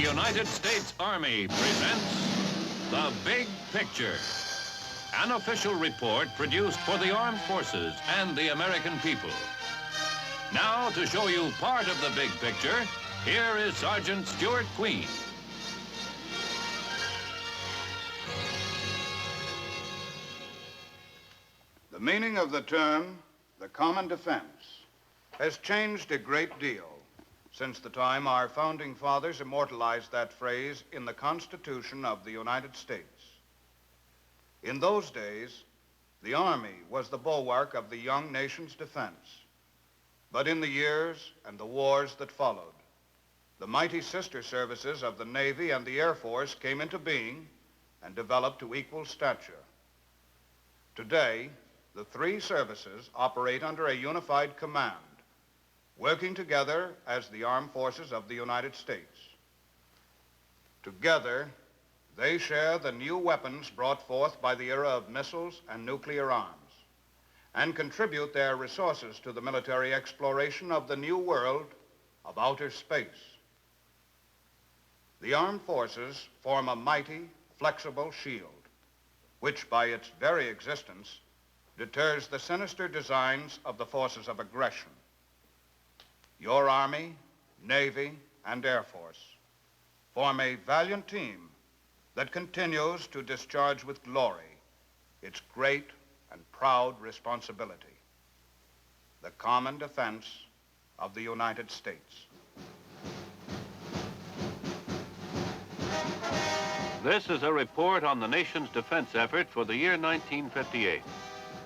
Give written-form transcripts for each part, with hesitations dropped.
United States Army presents The Big Picture, an official report produced for the armed forces and the American people. Now, to show you part of the big picture, here is Sergeant Stuart Queen. The meaning of the term, the common defense, has changed a great deal since the time our founding fathers immortalized that phrase in the Constitution of the United States. In those days, the Army was the bulwark of the young nation's defense. But in the years and the wars that followed, the mighty sister services of the Navy and the Air Force came into being and developed to equal stature. Today, the three services operate under a unified command, working together as the armed forces of the United States. Together, they share the new weapons brought forth by the era of missiles and nuclear arms, and contribute their resources to the military exploration of the new world of outer space. The armed forces form a mighty, flexible shield, which by its very existence deters the sinister designs of the forces of aggression. Your Army, Navy, and Air Force form a valiant team that continues to discharge with glory its great and proud responsibility, the common defense of the United States. This is a report on the nation's defense effort for the year 1958.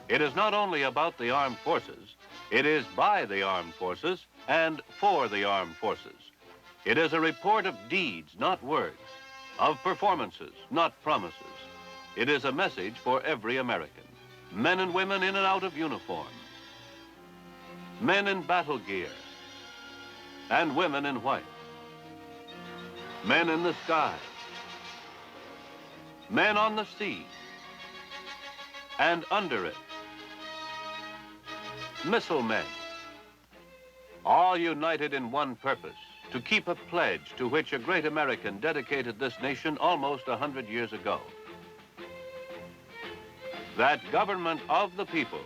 It is not only about the armed forces, it is by the armed forces and for the armed forces. It is a report of deeds, not words, of performances, not promises. It is a message for every American, men and women in and out of uniform, men in battle gear, and women in white, men in the sky, men on the sea, and under it, missile men, all united in one purpose, to keep a pledge to which a great American dedicated this nation almost 100 years ago. That government of the people,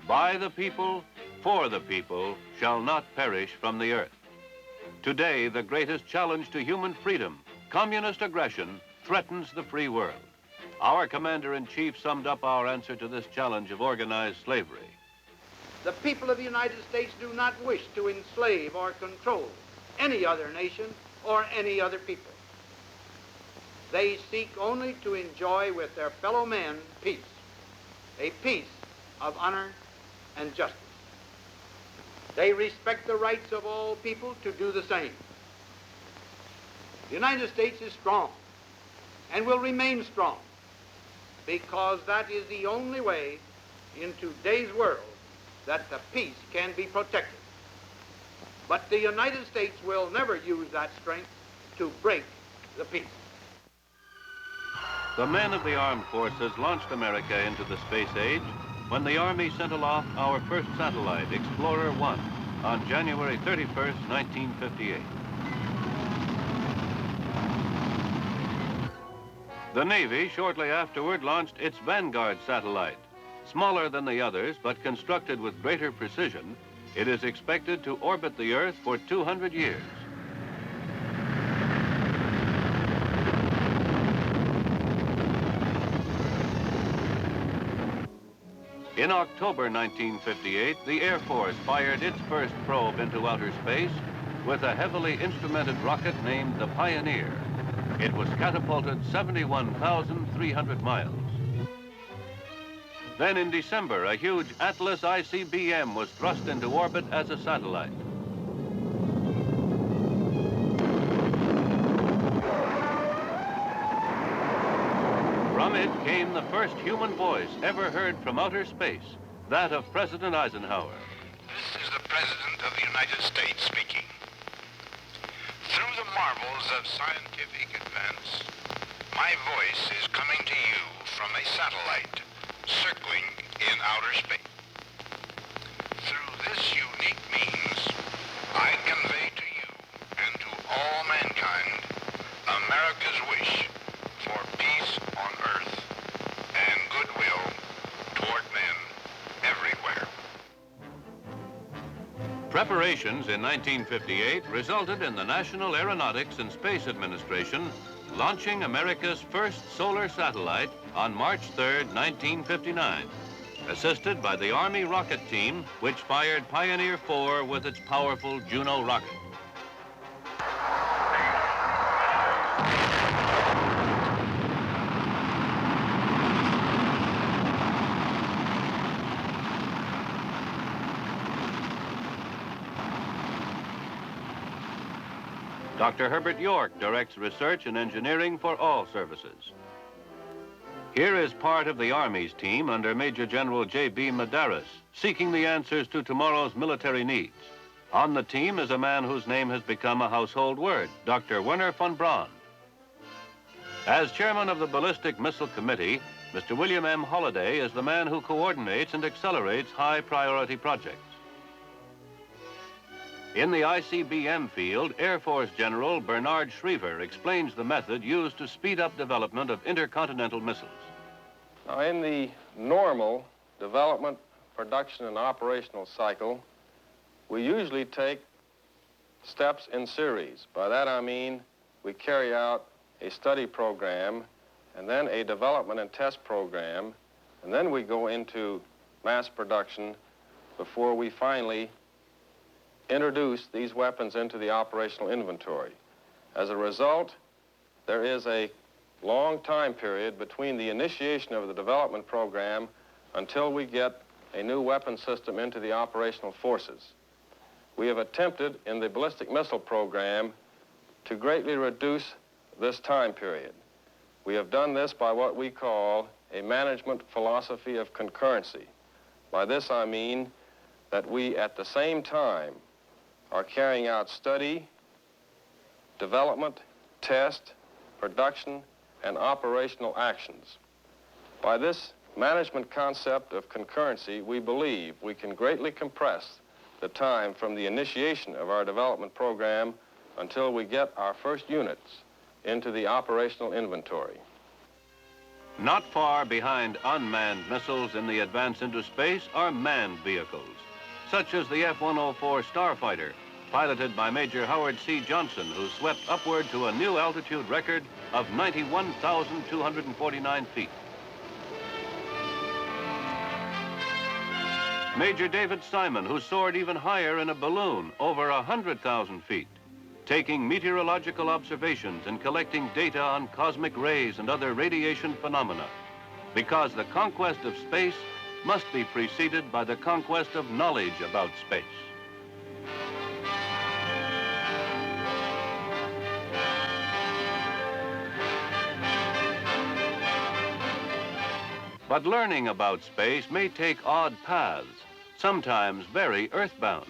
by the people, for the people, shall not perish from the earth. Today, the greatest challenge to human freedom, communist aggression, threatens the free world. Our Commander-in-Chief summed up our answer to this challenge of organized slavery. The people of the United States do not wish to enslave or control any other nation or any other people. They seek only to enjoy with their fellow men peace, a peace of honor and justice. They respect the rights of all people to do the same. The United States is strong and will remain strong because that is the only way in today's world that the peace can be protected. But the United States will never use that strength to break the peace. The men of the armed forces launched America into the space age when the Army sent aloft our first satellite, Explorer 1, on January 31st, 1958. The Navy shortly afterward launched its Vanguard satellite. Smaller than the others, but constructed with greater precision, it is expected to orbit the Earth for 200 years. In October 1958, the Air Force fired its first probe into outer space with a heavily instrumented rocket named the Pioneer. It was catapulted 71,300 miles. Then in December, a huge Atlas ICBM was thrust into orbit as a satellite. From it came the first human voice ever heard from outer space, that of President Eisenhower. This is the President of the United States speaking. Through the marvels of scientific advance, my voice is coming to you from a satellite circling in outer space. Through this unique means, I convey to you and to all mankind Preparations in 1958 resulted in the National Aeronautics and Space Administration launching America's first solar satellite on March 3, 1959, assisted by the Army rocket team, which fired Pioneer 4 with its powerful Juno rocket. Dr. Herbert York directs research and engineering for all services. Here is part of the Army's team under Major General J.B. Medeiros, seeking the answers to tomorrow's military needs. On the team is a man whose name has become a household word, Dr. Wernher von Braun. As chairman of the Ballistic Missile Committee, Mr. William M. Holliday is the man who coordinates and accelerates high-priority projects. In the ICBM field, Air Force General Bernard Schriever explains the method used to speed up development of intercontinental missiles. Now, in the normal development, production, and operational cycle, we usually take steps in series. By that I mean we carry out a study program, and then a development and test program, and then we go into mass production before we finally introduce these weapons into the operational inventory. As a result, there is a long time period between the initiation of the development program until we get a new weapon system into the operational forces. We have attempted in the ballistic missile program to greatly reduce this time period. We have done this by what we call a management philosophy of concurrency. By this I mean that we at the same time are carrying out study, development, test, production, and operational actions. By this management concept of concurrency, we believe we can greatly compress the time from the initiation of our development program until we get our first units into the operational inventory. Not far behind unmanned missiles in the advance into space are manned vehicles, such as the F-104 Starfighter, piloted by Major Howard C. Johnson, who swept upward to a new altitude record of 91,249 feet. Major David Simon, who soared even higher in a balloon, over 100,000 feet, taking meteorological observations and collecting data on cosmic rays and other radiation phenomena, because the conquest of space must be preceded by the conquest of knowledge about space. But learning about space may take odd paths, sometimes very earthbound.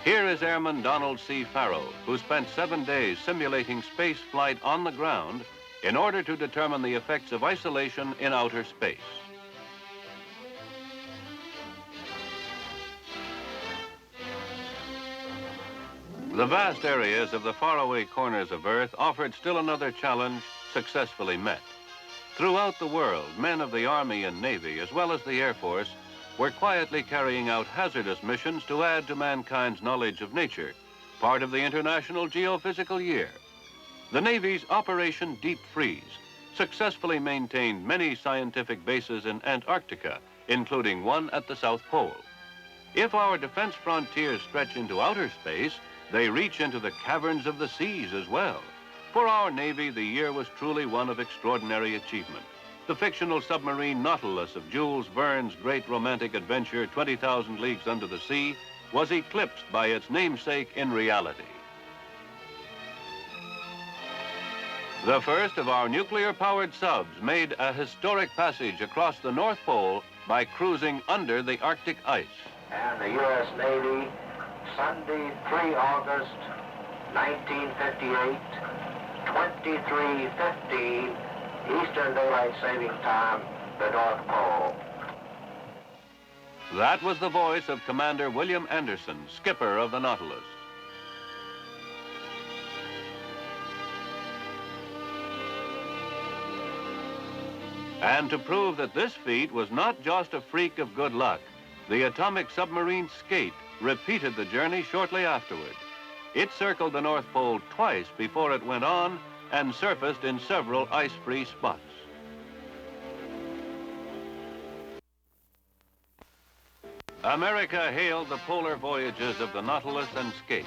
Here is Airman Donald C. Farrow, who spent 7 days simulating space flight on the ground in order to determine the effects of isolation in outer space. The vast areas of the faraway corners of Earth offered still another challenge successfully met. Throughout the world, men of the Army and Navy, as well as the Air Force, were quietly carrying out hazardous missions to add to mankind's knowledge of nature, part of the International Geophysical Year. The Navy's Operation Deep Freeze successfully maintained many scientific bases in Antarctica, including one at the South Pole. If our defense frontiers stretch into outer space, they reach into the caverns of the seas as well. For our Navy, the year was truly one of extraordinary achievement. The fictional submarine Nautilus of Jules Verne's great romantic adventure, 20,000 Leagues Under the Sea, was eclipsed by its namesake in reality. The first of our nuclear-powered subs made a historic passage across the North Pole by cruising under the Arctic ice. And the U.S. Navy, Sunday, 3 August, 1958, 23:15 Eastern Daylight Saving Time, the North Pole. That was the voice of Commander William Anderson, skipper of the Nautilus. And to prove that this feat was not just a freak of good luck, the atomic submarine Skate repeated the journey shortly afterward. It circled the North Pole twice before it went on and surfaced in several ice-free spots. America hailed the polar voyages of the Nautilus and Skate.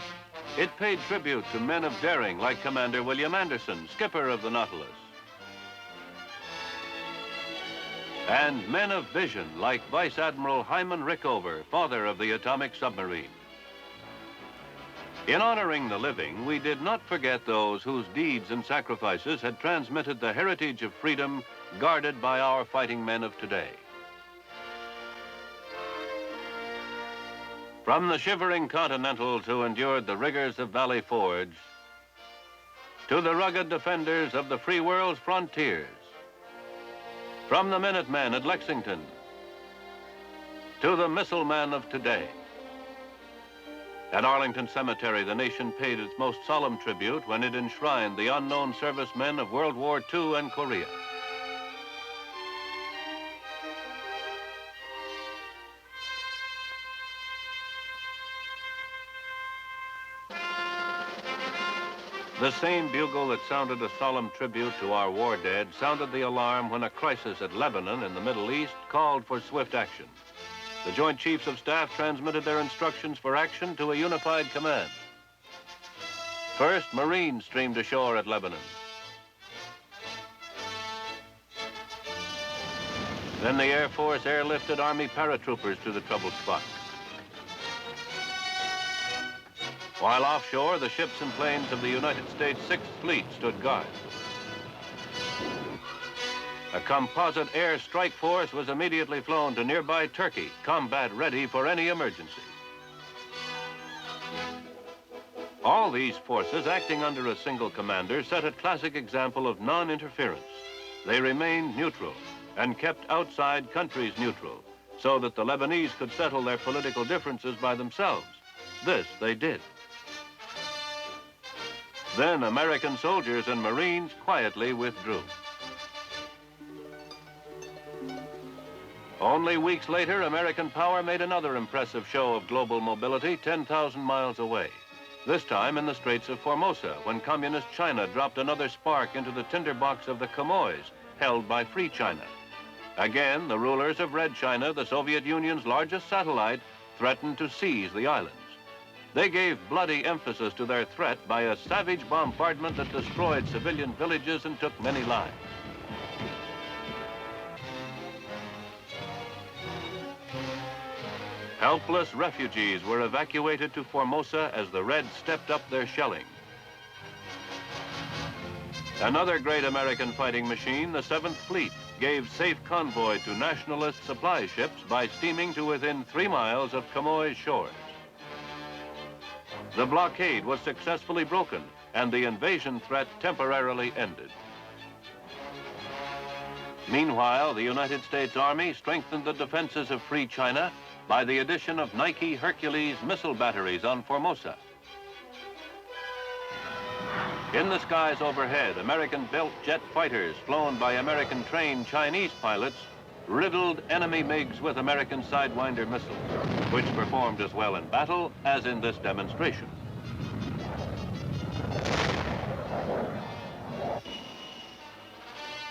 It paid tribute to men of daring like Commander William Anderson, skipper of the Nautilus, and men of vision like Vice Admiral Hyman Rickover, father of the atomic submarine. In honoring the living, we did not forget those whose deeds and sacrifices had transmitted the heritage of freedom guarded by our fighting men of today. From the shivering Continentals who endured the rigors of Valley Forge, to the rugged defenders of the free world's frontiers, from the Minutemen at Lexington, to the missile men of today. At Arlington Cemetery, the nation paid its most solemn tribute when it enshrined the unknown servicemen of World War II and Korea. The same bugle that sounded a solemn tribute to our war dead sounded the alarm when a crisis at Lebanon in the Middle East called for swift action. The Joint Chiefs of Staff transmitted their instructions for action to a unified command. First, Marines streamed ashore at Lebanon. Then the Air Force airlifted Army paratroopers to the troubled spot. While offshore, the ships and planes of the United States Sixth Fleet stood guard. A composite air strike force was immediately flown to nearby Turkey, combat ready for any emergency. All these forces, acting under a single commander, set a classic example of non-interference. They remained neutral and kept outside countries neutral, so that the Lebanese could settle their political differences by themselves. This they did. Then American soldiers and Marines quietly withdrew. Only weeks later, American power made another impressive show of global mobility 10,000 miles away. This time in the Straits of Formosa, when Communist China dropped another spark into the tinderbox of the Quemoys, held by Free China. Again, the rulers of Red China, the Soviet Union's largest satellite, threatened to seize the islands. They gave bloody emphasis to their threat by a savage bombardment that destroyed civilian villages and took many lives. Helpless refugees were evacuated to Formosa as the Reds stepped up their shelling. Another great American fighting machine, the Seventh Fleet, gave safe convoy to nationalist supply ships by steaming to within 3 miles of Quemoy's shores. The blockade was successfully broken and the invasion threat temporarily ended. Meanwhile, the United States Army strengthened the defenses of Free China by the addition of Nike Hercules missile batteries on Formosa. In the skies overhead, American-built jet fighters flown by American-trained Chinese pilots riddled enemy MiGs with American Sidewinder missiles, which performed as well in battle as in this demonstration.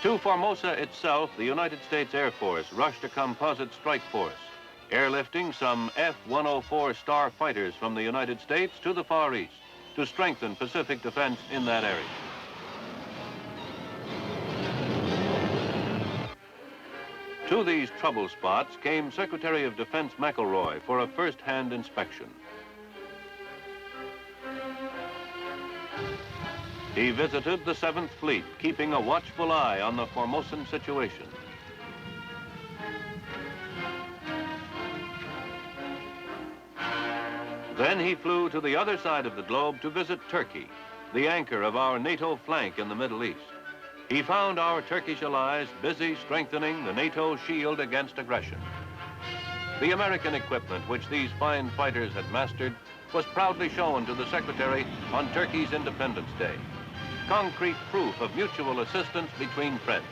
To Formosa itself, the United States Air Force rushed a composite strike force, airlifting some F-104 Star fighters from the United States to the Far East to strengthen Pacific defense in that area. To these trouble spots came Secretary of Defense McElroy for a first-hand inspection. He visited the Seventh Fleet, keeping a watchful eye on the Formosan situation. Then he flew to the other side of the globe to visit Turkey, the anchor of our NATO flank in the Middle East. He found our Turkish allies busy strengthening the NATO shield against aggression. The American equipment which these fine fighters had mastered was proudly shown to the Secretary on Turkey's Independence Day. Concrete proof of mutual assistance between friends.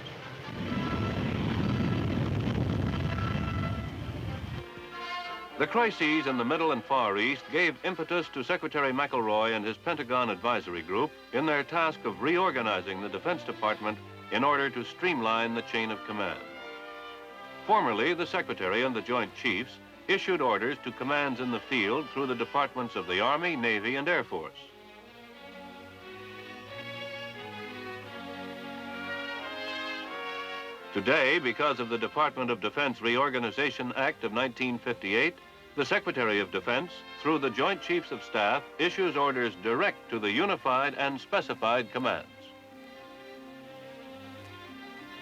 The crises in the Middle and Far East gave impetus to Secretary McElroy and his Pentagon Advisory Group in their task of reorganizing the Defense Department in order to streamline the chain of command. Formerly, the Secretary and the Joint Chiefs issued orders to commands in the field through the departments of the Army, Navy, and Air Force. Today, because of the Department of Defense Reorganization Act of 1958, the Secretary of Defense, through the Joint Chiefs of Staff, issues orders direct to the unified and specified commands.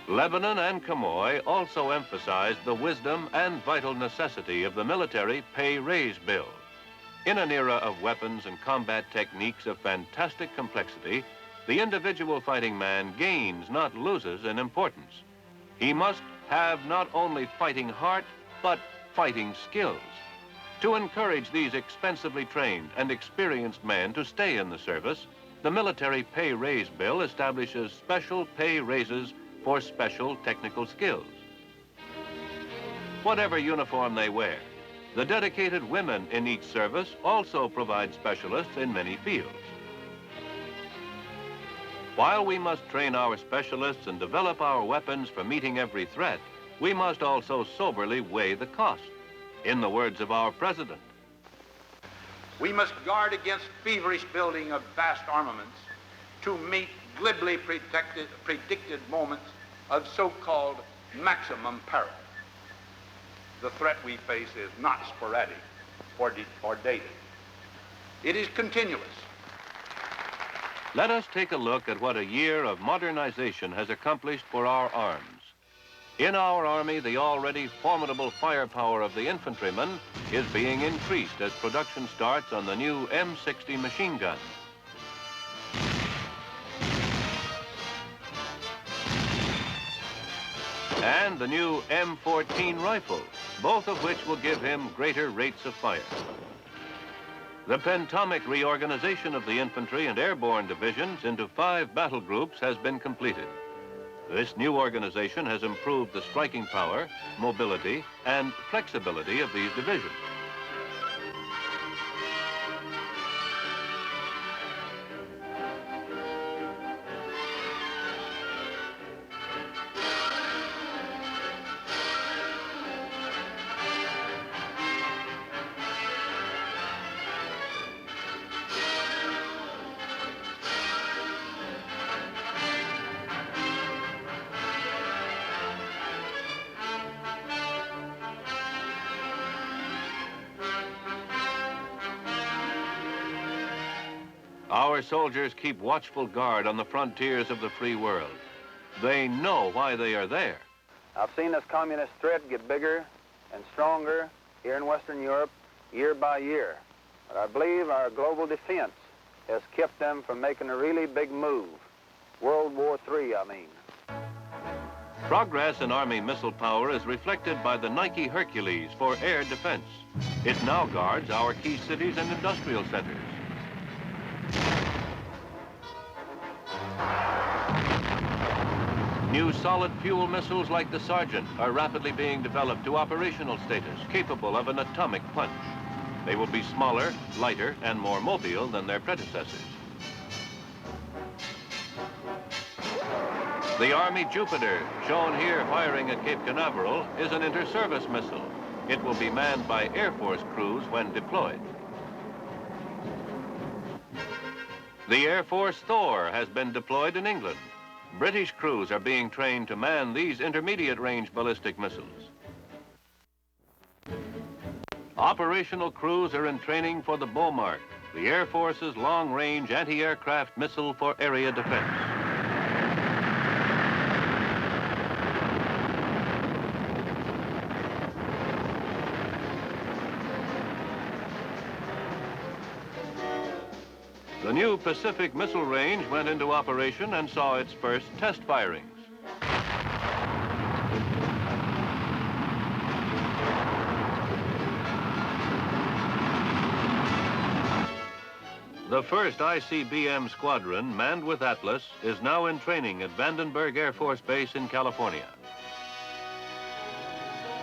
Lebanon and Camoy also emphasized the wisdom and vital necessity of the military pay raise bill. In an era of weapons and combat techniques of fantastic complexity, the individual fighting man gains, not loses, in importance. He must have not only fighting heart, but fighting skills. To encourage these expensively trained and experienced men to stay in the service, the military pay raise bill establishes special pay raises for special technical skills. Whatever uniform they wear, the dedicated women in each service also provide specialists in many fields. While we must train our specialists and develop our weapons for meeting every threat, we must also soberly weigh the cost. In the words of our president, we must guard against feverish building of vast armaments to meet glibly predicted moments of so-called maximum peril. The threat we face is not sporadic or dated. It is continuous. Let us take a look at what a year of modernization has accomplished for our arms. In our Army, the already formidable firepower of the infantryman is being increased as production starts on the new M60 machine gun. And the new M14 rifle, both of which will give him greater rates of fire. The pentomic reorganization of the infantry and airborne divisions into 5 battle groups has been completed. This new organization has improved the striking power, mobility, and flexibility of these divisions. Our soldiers keep watchful guard on the frontiers of the free world. They know why they are there. I've seen this communist threat get bigger and stronger here in Western Europe year by year. But I believe our global defense has kept them from making a really big move. World War III, I mean. Progress in Army missile power is reflected by the Nike Hercules for air defense. It now guards our key cities and industrial centers. New solid fuel missiles like the Sergeant are rapidly being developed to operational status, capable of an atomic punch. They will be smaller, lighter, and more mobile than their predecessors. The Army Jupiter, shown here firing at Cape Canaveral, is an inter-service missile. It will be manned by Air Force crews when deployed. The Air Force Thor has been deployed in England. British crews are being trained to man these intermediate-range ballistic missiles. Operational crews are in training for the Beaumark, the Air Force's long-range anti-aircraft missile for area defense. The new Pacific Missile Range went into operation and saw its first test firings. The first ICBM squadron, manned with Atlas, is now in training at Vandenberg Air Force Base in California.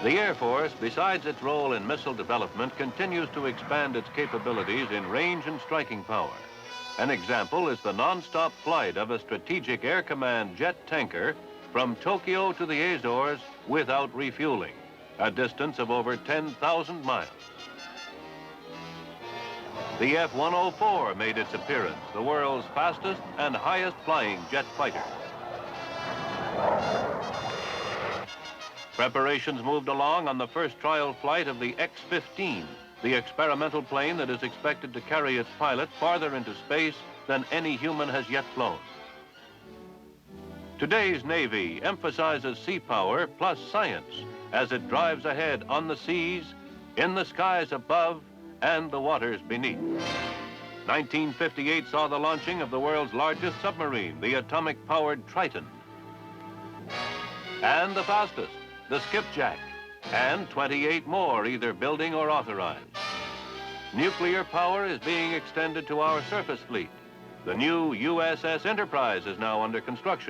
The Air Force, besides its role in missile development, continues to expand its capabilities in range and striking power. An example is the non-stop flight of a strategic air command jet tanker from Tokyo to the Azores without refueling, a distance of over 10,000 miles. The F-104 made its appearance, the world's fastest and highest flying jet fighter. Preparations moved along on the first trial flight of the X-15, the experimental plane that is expected to carry its pilot farther into space than any human has yet flown. Today's Navy emphasizes sea power plus science as it drives ahead on the seas, in the skies above, and the waters beneath. 1958 saw the launching of the world's largest submarine, the atomic-powered Triton, and the fastest, the Skipjack, and 28 more either building or authorized. Nuclear power is being extended to our surface fleet. The new USS Enterprise is now under construction.